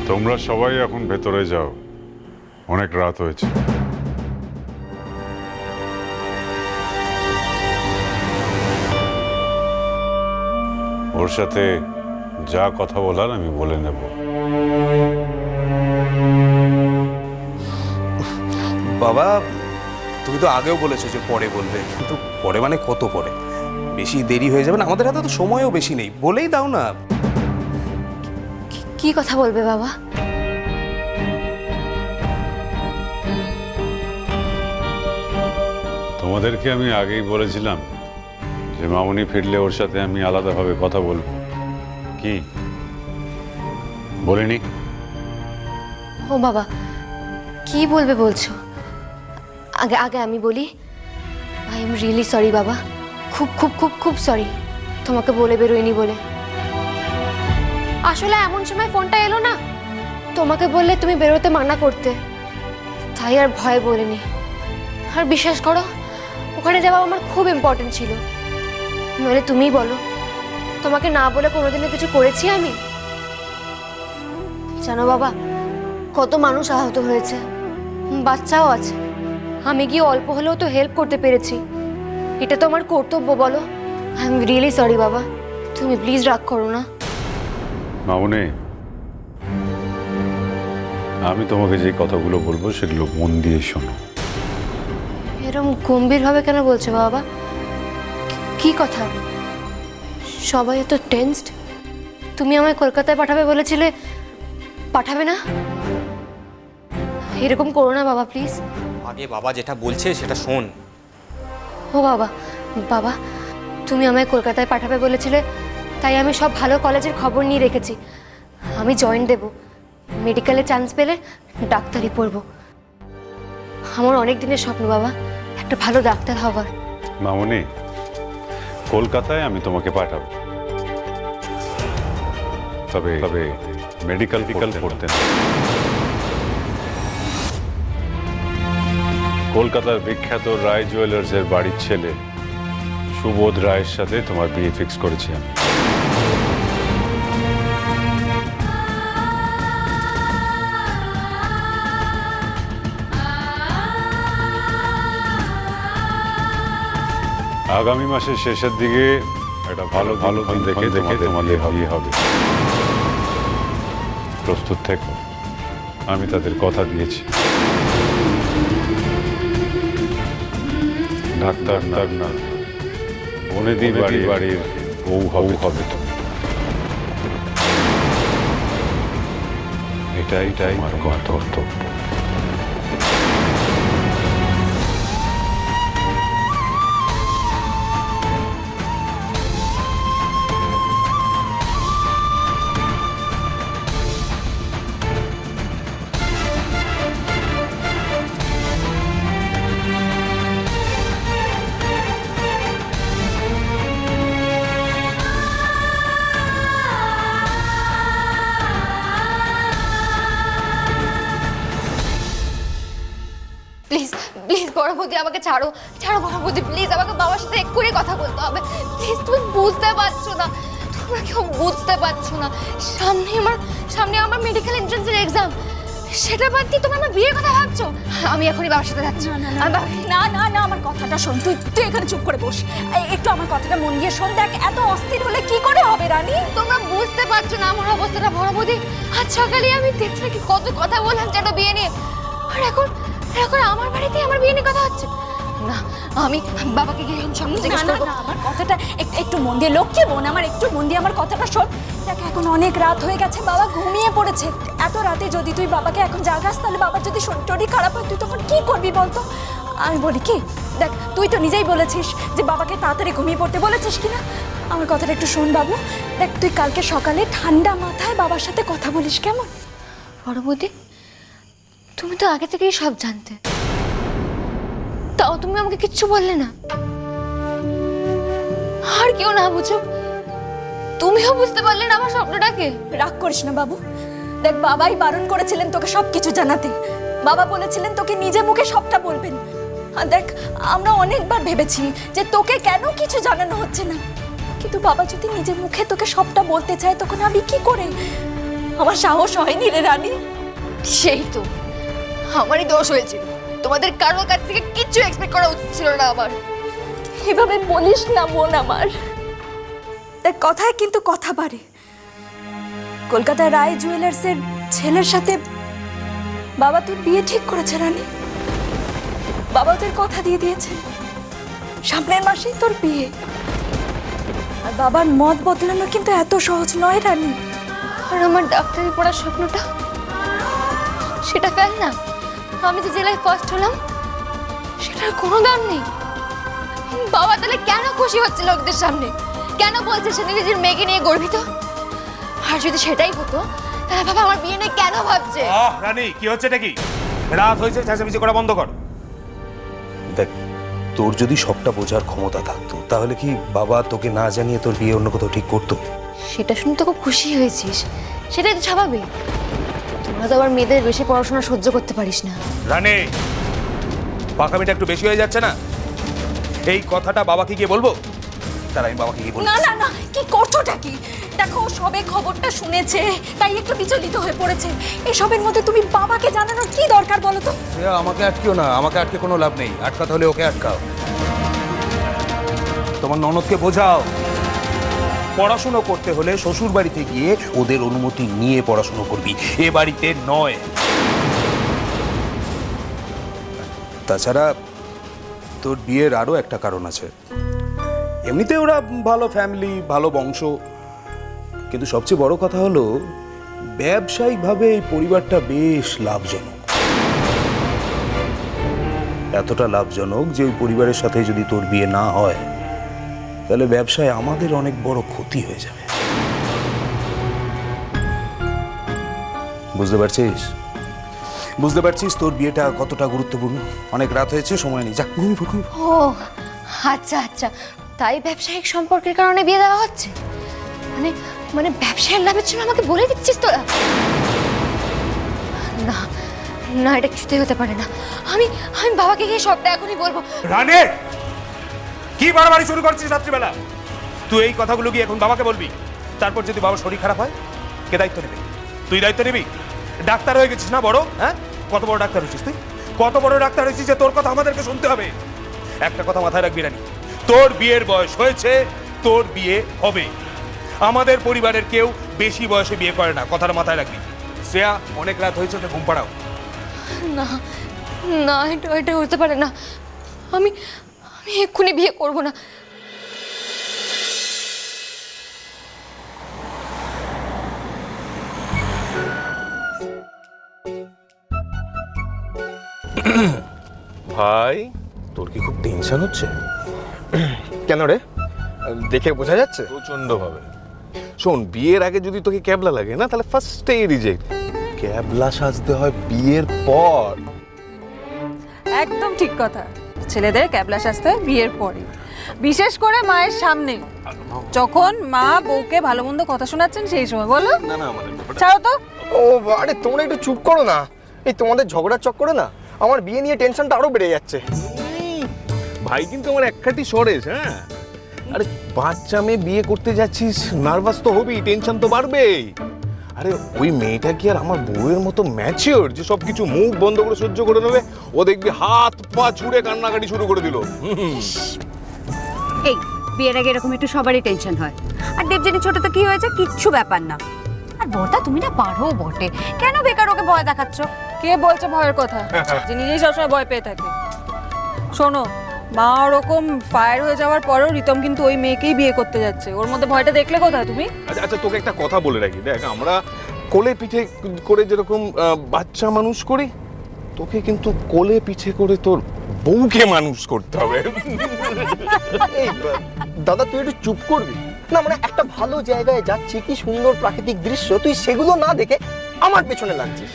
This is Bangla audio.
তোমরা সবাই এখন ভেতরে যাও, অনেক রাত হয়েছে। ওর সাথে যা কথা বলার আমি বলে নেব। বাবা, তুমি তো আগেও বলেছো যে পরে বলবে, কিন্তু পরে মানে কত পরে? বেশি দেরি হয়ে যাবে না, আমাদের হাতে তো সময়ও বেশি নেই, বলেই দাও না। কি কথা বলবে বাবা? তোমাদেরকে আমি আগেই বলেছিলাম যে মামুনি ফিরলে ওর সাথে আমি আলাদাভাবে কথা বলবো, কি বলিনি? ও বাবা, কি বলবে বলছো? আগে আগে আমি বলি, আই এম রিয়েলি সরি বাবা, খুব খুব খুব খুব সরি তোমাকে বলে বেরোয়নি বলে। আসলে এমন সময় ফোনটা এলো না, তোমাকে বললে তুমি বেরোতে মানা করতে, তাই আর ভয় বলিনি। আর বিশ্বাস করো, ওখানে যাওয়া আমার খুব ইম্পর্টেন্ট ছিল। নইলে তুমিই বলো, তোমাকে না বলে কোনোদিনও কিছু করেছি আমি? জানো বাবা, কত মানুষ আহত হয়েছে, বাচ্চাও আছে। আমি গিয়ে অল্প হলেও তো হেল্প করতে পেরেছি, এটা তো আমার কর্তব্য বলো। আই এম রিয়েলি সরি বাবা, তুমি প্লিজ রাগ করো না। মামুনি, আমি তোমাকে যে কথাগুলো বলবো সেগুলো মন দিয়ে শোনো। এরকম গম্ভীরভাবে কেন বলছো বাবা? কি কথা? সবাই এত টেনসড। তুমি আমায় কলকাতায় পাঠাবে বলেছিলে, পাঠাবে না? এরকম করো না বাবা, প্লিজ। আগে বাবা যেটা বলছে সেটা শোন। ও বাবা, বাবা তুমি আমায় কলকাতায় পাঠাবে বলেছিলে, তাই আমি সব ভালো কলেজের খবর নিয়ে রেখেছি। আমি জয়েন দেব, মেডিকেলে চান্স পেলে ডাক্তারি পড়ব। আমার অনেক দিনের স্বপ্ন বাবা, একটা ভালো ডাক্তার হওয়ার। মামুনি, কলকাতায় আমি তোমাকে পাঠাবো, তবে তবে মেডিকেল পড়তে না। কলকাতার বিখ্যাত রায় জুয়েলার্সের বাড়ির ছেলে সুবোধ রায়ের সাথে তোমার বিয়ে ফিক্স করেছি আমি। আগামী মাসের শেষের দিকে একটা ভালো ভালো দিন দেখে তোমাদের বিয়ে হবে। প্রস্তুত থেকো, আমি তাদের কথা দিয়েছি। ডাক্তার না, বনেদি বাড়ির বউ হবে তো। এটাই আমার কর্তব্য। প্লিজ প্লিজ বড় বৌদি, আমাকে ছাড়ো ছাড়ো বড় বৌদি, প্লিজ আমাকে বাবার সাথে এক্ষুনি কথা বলতে হবে। প্লিজ, তুমি বুঝতে পারছো না, তোমরা কেউ বুঝতে পারছো না। সামনে আমার মেডিকেল এন্ট্রান্সের এক্সাম, সেটা বাদ দিয়ে তোমরা আমার বিয়ের কথা ভাবছো। আমি এখনই বাবার সাথে যাচ্ছি। না না না, আমার কথাটা শোন, তুই তুই এখানে চুপ করে বস। একটু আমার কথাটা মন দিয়ে শোন। দেখ, এত অস্থির হলে কি করে হবে রানী? তোমরা বুঝতে পারছো না আমার অবস্থাটা বড় বৌদি। আজ সকালে আমি দেখছি কি কত কথা বললাম যেন বিয়ে নিয়ে, আর এখন আমার বাড়িতে আমার বিয়ে নিয়ে কথা হচ্ছে। না, আমি বাবাকে গিয়ে সামনে থেকে না না না, আমার কথাটা একটু মন দিয়ে, লক্ষ্মী বোন আমার, একটু মন দিয়ে আমার কথাটা শোন। দেখ, এখন অনেক রাত হয়ে গেছে, বাবা ঘুমিয়ে পড়েছে। এত রাতে যদি তুই বাবাকে এখন জাগাস, তাহলে বাবার যদি শরীর খারাপ হয়, তুই তখন কি করবি বলতো? আমি বলি কি, দেখ তুই তো নিজেই বলেছিস যে বাবাকে তাড়াতাড়ি ঘুমিয়ে পড়তে বলেছিস কিনা। আমার কথাটা একটু শোন বাবু। দেখ, তুই কালকে সকালে ঠান্ডা মাথায় বাবার সাথে কথা বলিস, কেমন? বড় বৌদি, তুমি তো আগে থেকেই সব জানতে, তাও তুমি আমাকে কিচ্ছু বললে না। আর কেউ না বুঝুক, তুমিও বুঝতে পারলে না আমার স্বপ্নটাকে। রাগ করিস না বাবু। দেখ, বাবাই বারণ করেছিলেন তোকে সবকিছু জানাতে। বাবা বলেছিলেন তোকে নিজে মুখে সবটা বলবেন। আর দেখ, আমরা অনেকবার ভেবেছি যে তোকে কেন কিছু জানানো হচ্ছে না, কিন্তু বাবা যদি নিজে মুখে তোকে সবটা বলতে চায়, তখন আমি কি করে? আমার সাহস হয়নি রে রানী। সেই তো আমারই দোষ হয়েছিল, তোমাদের কারোর কাছ থেকে কিচ্ছু এক্সপেক্ট করা উচিত ছিল না আমার। এভাবে বলিস না বোন আমার, দেখ কথায় কিন্তু কথা বাড়ে। কলকাতায় রায় জুয়েলার্সের ছেলের সাথে বাবা তোর বিয়ে ঠিক করেছে রানী। বাবা তোর কথা দিয়ে দিয়েছে, সামনের মাসেই তোর বিয়ে। আর বাবার মত বদলানো কিন্তু এত সহজ নয় রানী। আর আমার ডাক্তারি পড়ার স্বপ্নটা, সেটা ফেল না। আমি যে জেলায় ফার্স্ট হলাম সেটার কোনো দাম নেই। বাবা তাহলে কেন খুশি হচ্ছে লোকদের সামনে? কেন বলছে সে নিজের মেয়েকে নিয়ে গর্বিত? আর যদি সেটাই হতো তাহলে বাবা আমার বিয়ে নিয়ে কেন ভাবছে? রানী কি হচ্ছে এটা? কি রাত হয়েছে, চেঁচামেচি করা বন্ধ কর। দেখ, তোর যদি সবটা বোঝার ক্ষমতা থাকতো তাহলে কি বাবা তোকে না জানিয়ে তোর বিয়ে অন্য কোথাও ঠিক করতো? সেটা শুনে তো খুব খুশি হয়েছিস, সেটাই তো স্বাভাবিক। তোমরা তো আবার মেয়েদের বেশি পড়াশোনা সহ্য করতে পারিস না। রানী, পাকামিটা একটু বেশি হয়ে যাচ্ছে না? এই কথাটা বাবাকে গিয়ে বলবো? তার আমি বাবাকে গিয়ে বলবো। না না না, কি করছোটা কি? দেখো সবে খবরটা শুনেছে তাই একটু বিচলিত হয়ে পড়েছে। এসবের মধ্যে তুমি বাবাকে জানানোর কি দরকার বলো তো? আমাকে আটকিও না, আমাকে আটকে কোনো লাভ নেই। আটকাতে হলে ওকে আটকাও। তোমার ননদকে বোঝাও, পড়াশুনো করতে হলে শ্বশুর বাড়িতে গিয়ে ওদের অনুমতি নিয়ে পড়াশুনো করবি, এ বাড়িতে নয়। তাছাড়া তোর বিয়ের আরো একটা কারণ আছে। এমনিতে ওরা ভালো ফ্যামিলি, ভালো বংশ, কিন্তু সবচেয়ে বড় কথা হলো ব্যবসায়িকভাবে এই পরিবারটা বেশ লাভজনক। এতটা লাভজনক যে ওই পরিবারের সাথে যদি তোর বিয়ে না হয় তাহলে ব্যবসায় আমাদের অনেক বড় ক্ষতি হয়ে যাবে। বুঝতে পারছিস? বুঝতে পারছিস তোর বিয়েটা কতটা গুরুত্বপূর্ণ? অনেক রাত হয়েছে, সময় নেই, যা ঘুমিয়ে পড়। ও আচ্ছা আচ্ছা, তাই ব্যবসায়িক সম্পর্কের কারণে বিয়ে দেওয়া হচ্ছে? মানে মানে ব্যবসায়ের লাভের জন্য আমাকে বলে দিচ্ছিস তোরা? না না, এটা কিছুতেই হতে পারে না। আমি আমি বাবাকে গিয়ে সবটা এখনই বলবো। রানে, কি বাড়াবাড়ি শুরু করছিস রাত্রিবেলা? তুই এই কথাগুলো কি এখন বাবাকে বলবি? তারপর যদি বাবার শরীর খারাপ হয় কে দায়িত্ব নেবে? তুই দায়িত্ব নিবি? ডাক্তার হয়ে গেছিস না বড়? হ্যাঁ, কত বড় ডাক্তার হয়েছিস তুই? কত বড় ডাক্তার হয়েছিস যে তোর কথা আমাদেরকে শুনতে হবে? একটা কথা মাথায় রাখবি রানী, তোর বিয়ের বয়স হয়েছে, তোর বিয়ে হবে। আমাদের পরিবারের কেউ বেশি বয়সে বিয়ে করে না, কথাটা মাথায় রাখবি। শ্রেয়া, অনেক রাত হয়েছে, ওকে ঘুম পাড়াও। না না, এটা হতে পারে না। আমি আমি এক্ষুনি বিয়ে করব না। ভাই, তোর কি খুব টেনশন হচ্ছে? কেন রে? দেখে বোঝা যাচ্ছে। প্রচন্ড ভাবে। শোন, বিয়ের আগে যদি তোকে ক্যাবলা লাগে না, তাহলে ফার্স্টেই রিজেক্ট। ক্যাবলা সাজতে হয় বিয়ের পর। একদম ঠিক কথা। ছেলেদের ক্যাবলা সাজতে হয় বিয়ের পরে, বিশেষ করে মায়ের সামনে, যখন মা বউকে ভালো মন্দ কথা শোনাচ্ছেন সেই সময়। বলো না না, আমাদের ছাড়ো তো। ও আরে তোমরা একটু চুপ করো না। এই তোমাদের ঝগড়ার চক্করে না আমার বিয়ে নিয়ে টেনশনটা আরো বেড়ে যাচ্ছে। ভাই কিন্তু আমার একখাটি সরেস। হ্যাঁ, আরে বাচ্চা মেয়ে বিয়ে করতে যাচ্ছিস, নার্ভাস তো হবেই, টেনশন তো বাড়বেই। আরে ওই মেয়েটা কি আর আমার বউয়ের মতো ম্যাচিওর যে সব কিছু মুখ বন্ধ করে সহ্য করে নেবে? ও দেখবি হাত পা ছুঁড়ে কান্নাকাটি শুরু করে দিল। এই বিয়ের আগে এরকম একটু সবারই টেনশন হয়। আর দেবজানি ছোট তো কি হয়েছে, কিচ্ছু ব্যাপার না। আর বড়দা তুমি না পারো বটে, কেন বেকার ওকে ভয় দেখাচ্ছ? কে বলছে ভয়ের কথা? যে নিজেই সবসময় ভয় পেয়ে থাকে। শোনো, মা ওরকম ফায়ার হয়ে যাওয়ার পরেও রিতম কিন্তু ওই মেয়েকেই বিয়ে করতে যাচ্ছে। ওর মধ্যে ভয়টা দেখলে কোথায় তুমি? আচ্ছা আচ্ছা, তোকে একটা কথা বলে রাখি, দেখ আমরা কোলে পিঠে করে যেরকম বাচ্চা মানুষ করি, তোকে কিন্তু কোলে পিঠে করে তোর বউকে মানুষ করতে হবে। এই দাদা, তুই একটু চুপ করবি না? মানে একটা ভালো জায়গায় যাচ্ছি, কি সুন্দর প্রাকৃতিক দৃশ্য, তুই সেগুলো না দেখে আমার পেছনে লাগছিস।